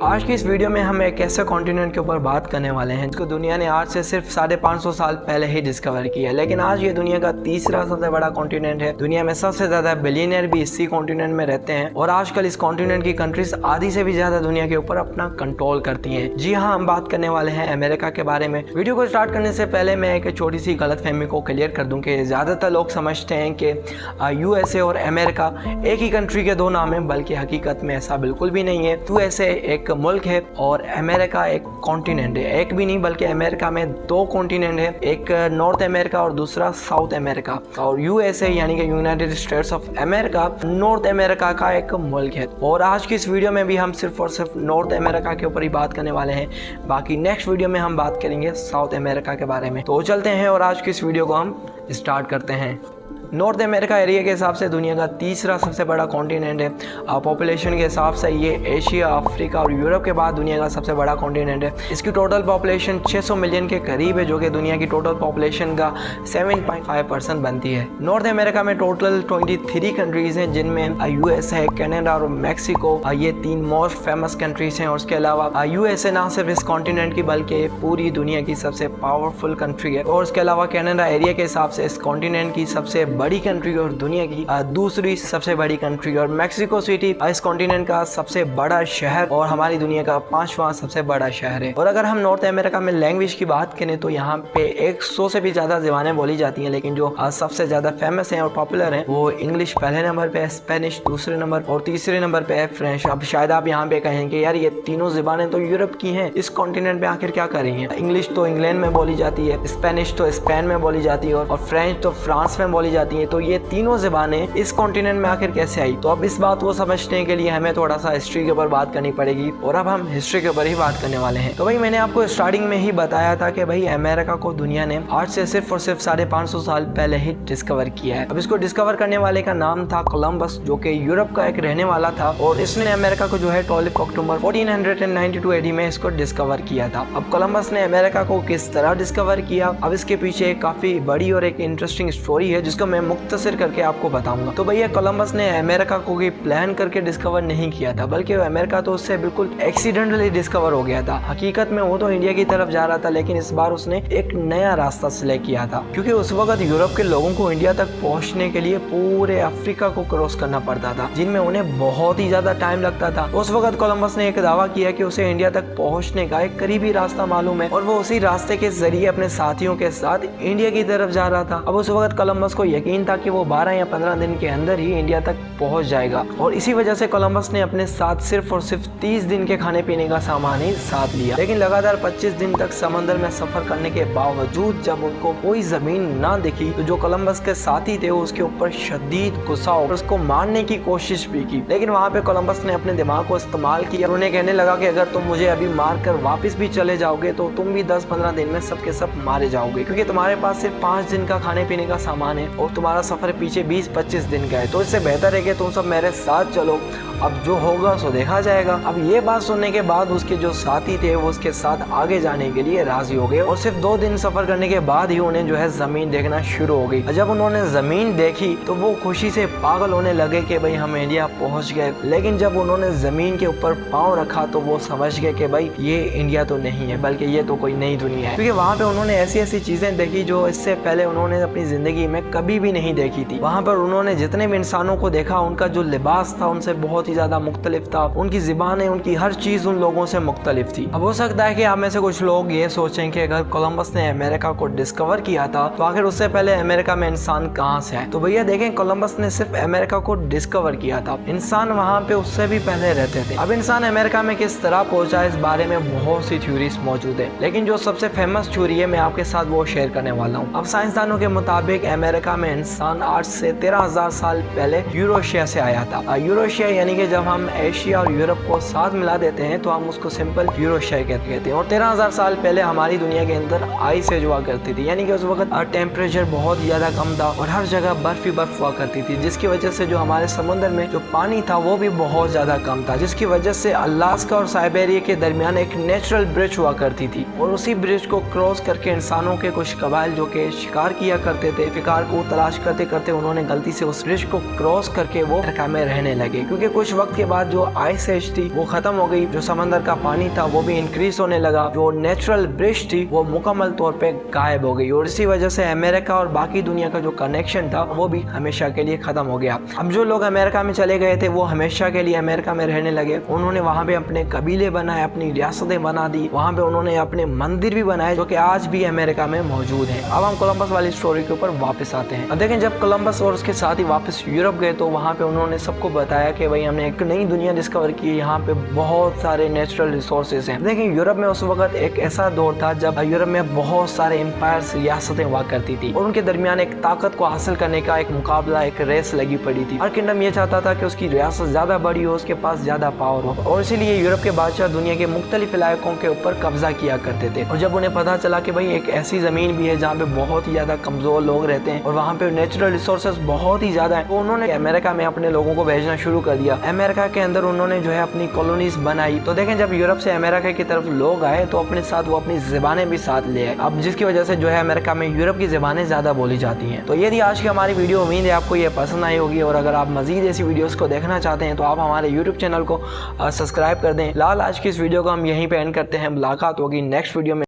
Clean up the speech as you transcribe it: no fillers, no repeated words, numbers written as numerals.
आज की इस वीडियो में हम एक ऐसे कॉन्टिनेंट के ऊपर बात करने वाले हैं जिसको दुनिया ने आज से सिर्फ 550 साल पहले ही डिस्कवर किया, लेकिन आज ये दुनिया का तीसरा सबसे बड़ा कॉन्टिनेंट है। दुनिया में सबसे ज्यादा बिलियनियर भी इसी कॉन्टिनेंट में रहते हैं और आजकल इस कॉन्टिनेंट की कंट्रीज आधी से भी ज्यादा दुनिया के ऊपर अपना कंट्रोल करती हैं। जी हाँ, हम बात करने वाले हैं अमेरिका के बारे में। वीडियो को स्टार्ट करने से पहले मैं एक छोटी सी गलतफहमी को क्लियर कर दूं कि ज्यादातर लोग समझते हैं कि यूएसए और अमेरिका एक ही कंट्री के दो नाम है, बल्कि हकीकत में ऐसा बिल्कुल भी नहीं है। यूएसए एक मुल्क है और अमेरिका एक कॉन्टिनेंट है। एक भी नहीं बल्कि अमेरिका में दो कॉन्टिनेंट है, एक नॉर्थ अमेरिका और दूसरा साउथ अमेरिका। और यूएसए यानी कि United states of America north America का एक मुल्क है। और आज की इस वीडियो में भी हम सिर्फ और सिर्फ नॉर्थ अमेरिका के ऊपर ही बात करने वाले हैं। बाकी नेक्स्ट वीडियो में हम बात करेंगे साउथ अमेरिका के बारे में। तो चलते हैं और आज की इस वीडियो को हम स्टार्ट करते हैं। नॉर्थ अमेरिका एरिया के हिसाब से दुनिया का तीसरा सबसे बड़ा कॉन्टिनेंट है। पॉपुलेशन के हिसाब से ये एशिया, अफ्रीका और यूरोप के बाद दुनिया का सबसे बड़ा कॉन्टिनेंट है। इसकी टोटल पॉपुलेशन 600 मिलियन के करीब है, जो कि दुनिया की टोटल पॉपुलेशन का 7.5% बनती है। नॉर्थ अमेरिका में टोटल 23 कंट्रीज हैं, जिनमें यूएस है, कनाडा और मैक्सिको, ये तीन मोस्ट फेमस कंट्रीज हैं। और उसके अलावा यूएसए ना सिर्फ इस कॉन्टिनेंट की बल्कि पूरी दुनिया की सबसे पावरफुल कंट्री है। और उसके अलावा कनाडा एरिया के हिसाब से इस कॉन्टिनेंट की सबसे बड़ी कंट्री और दुनिया की दूसरी सबसे बड़ी कंट्री। और मैक्सिको सिटी इस कॉन्टिनेंट का सबसे बड़ा शहर और हमारी दुनिया का 5वां सबसे बड़ा शहर है। और अगर हम नॉर्थ अमेरिका में लैंग्वेज की बात करें तो यहाँ पे 100 से भी ज्यादा ज़बानें बोली जाती हैं, लेकिन जो सबसे ज्यादा फेमस हैं और पॉपुलर हैं वो इंग्लिश पहले नंबर पे है, स्पेनिश दूसरे नंबर और तीसरे नंबर पे है फ्रेंच। अब शायद आप यहाँ पे कहें कि यार ये तीनों ज़बानें तो यूरोप की हैं, इस कॉन्टिनेंट में आखिर क्या कर रही हैं? इंग्लिश तो इंग्लैंड में बोली जाती है, स्पेनिश तो स्पेन में बोली जाती है और फ्रेंच तो फ्रांस में बोली जाती है। तो ये तीनों ज़बानें इस कॉन्टिनेंट में आखिर कैसे आई? तो अब इस बात को समझने के लिए हमें थोड़ा सा हिस्ट्री के ऊपर बात करनी पड़ेगी और अब हम हिस्ट्री के ऊपर ही बात करने वाले हैं। तो भाई मैंने आपको स्टार्टिंग में ही बताया था कि भाई अमेरिका को दुनिया ने आज से सिर्फ और सिर्फ 550 साल पहले ही डिस्कवर किया है। अब इसको डिस्कवर करने वाले का नाम था कोलंबस, जो कि यूरोप का एक रहने वाला था और इसने अमेरिका को जो है 12 अक्टूबर 1492 AD में इसको डिस्कवर किया था। अब कोलंबस ने अमेरिका को किस तरह डिस्कवर किया, अब इसके पीछे एक काफी बड़ी और एक इंटरेस्टिंग स्टोरी है जिसको मैं मुख्तसर करके आपको बताऊंगा। तो भैया कोलंबस ने अमेरिका को कोई प्लान करके डिस्कवर नहीं किया था, बल्कि अमेरिका तो उससे बिल्कुल एक्सीडेंटली डिस्कवर हो गया था। हकीकत में वो तो इंडिया की तरफ जा रहा था, लेकिन इस बार उसने एक नया रास्ता सिलेक्ट किया था, क्योंकि उस वक्त यूरोप के लोगों को इंडिया तक पहुंचने के लिए पूरे अफ्रीका को क्रॉस करना पड़ता था, जिनमें उन्हें बहुत ही ज्यादा टाइम लगता था। उस वक्त कोलंबस ने एक दावा किया कि उसे इंडिया तक पहुंचने का एक करीबी रास्ता मालूम है और वो उसी रास्ते के जरिए अपने साथियों के साथ इंडिया की तरफ जा रहा था। अब उस वक्त कोलंबस को यकीन था कि वो 12 या 15 दिन के अंदर ही इंडिया तक पहुंच जाएगा और इसी वजह से कोलंबस ने अपने साथ सिर्फ और सिर्फ 30 दिन के खाने पीने का सामान ही साथ लिया। लेकिन लगातार 25 दिन तक समंदर में सफर करने के बावजूद जब उनको कोई जमीन ना दिखी तो जो कोलंबस के साथी थे वो उसके ऊपर शदीद गुस्सा और उसको मारने की कोशिश भी की। लेकिन वहाँ पे कोलंबस ने अपने दिमाग को इस्तेमाल किया और उन्हें कहने लगा कि अगर तुम मुझे अभी मार कर वापिस भी चले जाओगे तो तुम भी 10-15 दिन में सबके सब मारे जाओगे, क्योंकि तुम्हारे पास सिर्फ 5 दिन का खाने पीने का सामान है और तुम्हारा सफर पीछे 20-25 दिन का है। तो इससे बेहतर है कि तुम सब मेरे साथ चलो, अब जो होगा सो देखा जाएगा। अब ये बात सुनने के बाद उसके जो साथी थे वो उसके साथ आगे जाने के लिए राजी हो गए और सिर्फ 2 दिन सफर करने के बाद ही उन्हें जो है जमीन देखना शुरू हो गई। जब उन्होंने जमीन देखी तो वो खुशी से पागल होने लगे कि भाई हम इंडिया पहुंच गए। लेकिन जब उन्होंने जमीन के ऊपर पांव रखा तो वो समझ गए कि भाई ये इंडिया तो नहीं है, बल्कि ये तो कोई नई दुनिया है, क्योंकि वहाँ पे उन्होंने ऐसी ऐसी चीजें देखी जो इससे पहले उन्होंने अपनी जिंदगी में कभी भी नहीं देखी थी। वहाँ पर उन्होंने जितने भी इंसानों को देखा उनका जो लिबास था उनसे बहुत ही ज्यादा मुख्तलिफ था, उनकी ज़बानें, उनकी हर चीज उन लोगों से मुख्तलिफ थी। अब हो सकता है कि आप में से कुछ लोग ये सोचें कि अगर कोलंबस ने अमेरिका को डिस्कवर किया था तो आखिर उससे पहले अमेरिका में इंसान कहाँ से आए? तो भैया देखें, कोलंबस ने सिर्फ अमेरिका को डिस्कवर किया था, इंसान वहाँ पे उससे भी पहले रहते थे। अब इंसान अमेरिका में किस तरह पहुंचा इस बारे में बहुत सी थ्योरीज मौजूद है, लेकिन जो सबसे फेमस थ्योरी है मैं आपके साथ वो शेयर करने वाला हूँ। अब साइंसदानों के मुताबिक अमेरिका में इंसान आज से 13,000 साल पहले यूरोशिया से आया था। यूरोशिया यानी कि जब हम एशिया और यूरोप को साथ मिला देते हैं तो हम उसको सिंपल यूरोशिया कहते हैं। और 13,000 साल पहले हमारी दुनिया के अंदर आइस एज हुआ करती थी, यानी कि उस वक्त टेम्परेचर बहुत ज्यादा कम था और हर जगह बर्फ ही बर्फ हुआ करती थी, जिसकी वजह से जो हमारे समुद्र में जो पानी था वो भी बहुत ज्यादा कम था, जिसकी वजह से अलास्का और साइबेरिया के दरमियान एक नेचुरल ब्रिज हुआ करती थी। और उसी ब्रिज को क्रॉस करके इंसानों के कुछ कबाइल जो के शिकार किया करते थे, शिकार को तलाश करते करते उन्होंने गलती से उस ब्रिज को क्रॉस करके वो अमेरिका में रहने लगे, क्योंकि कुछ वक्त के बाद जो आइस एज थी वो खत्म हो गई, जो समंदर का पानी था वो भी इंक्रीज होने लगा, जो नेचुरल ब्रिज थी वो मुकम्मल तौर पे गायब हो गई और इसी वजह से अमेरिका और बाकी दुनिया का जो कनेक्शन था वो भी हमेशा के लिए खत्म हो गया। अब जो लोग अमेरिका में चले गए थे वो हमेशा के लिए अमेरिका में रहने लगे। उन्होंने वहाँ पे अपने कबीले बनाए, अपनी रियासतें बना दी, वहाँ पे उन्होंने अपने मंदिर भी बनाए जो कि आज भी अमेरिका में मौजूद है। अब हम कोलंबस वाली स्टोरी के ऊपर वापस आते हैं। अब देखें, जब कोलंबस और उसके साथ ही वापस यूरोप गए तो वहाँ पे उन्होंने सबको बताया कि भाई हमने एक नई दुनिया डिस्कवर की है, यहाँ पे बहुत सारे नेचुरल रिसोर्सेज हैं। देखें, यूरोप में उस वक्त एक ऐसा दौर था जब यूरोप में बहुत सारे एम्पायर्स, रियासतें हुआ करती थी और उनके दरमियान एक ताकत को हासिल करने का एक मुकाबला, एक रेस लगी पड़ी थी। हर किंगडम ये चाहता था कि उसकी रियासत ज्यादा बड़ी हो, उसके पास ज्यादा पावर हो और इसीलिए यूरोप के बादशाह दुनिया के मुख्तलिफ इलाकों के ऊपर कब्जा किया करते थे। और जब उन्हें पता चला कि भाई एक ऐसी जमीन भी है जहाँ पे बहुत ही ज्यादा कमजोर लोग रहते हैं और वहाँ पे नेचुरल रिसोर्सेज बहुत ही ज्यादा है, तो उन्होंने अमेरिका में अपने लोगों को भेजना शुरू कर दिया। अमेरिका के अंदर उन्होंने जो है अपनी कॉलोनीज बनाई। तो देखें, जब यूरोप से अमेरिका की तरफ लोग आए तो अपने साथ वो अपनी ज़बानें भी साथ ले आए, अब जिसकी वजह से जो है अमेरिका में यूरोप की ज़बानें ज़्यादा बोली जाती हैं। तो ये थी आज की हमारी वीडियो। उम्मीद है आपको ये पसंद आई होगी और अगर आप मजीद ऐसी वीडियोस को देखना चाहते हैं तो आप हमारे यूट्यूब चैनल को सब्सक्राइब कर दें। फिलहाल आज की इस वीडियो को हम यहीं पे एंड करते हैं। मुलाकात होगी नेक्स्ट वीडियो में।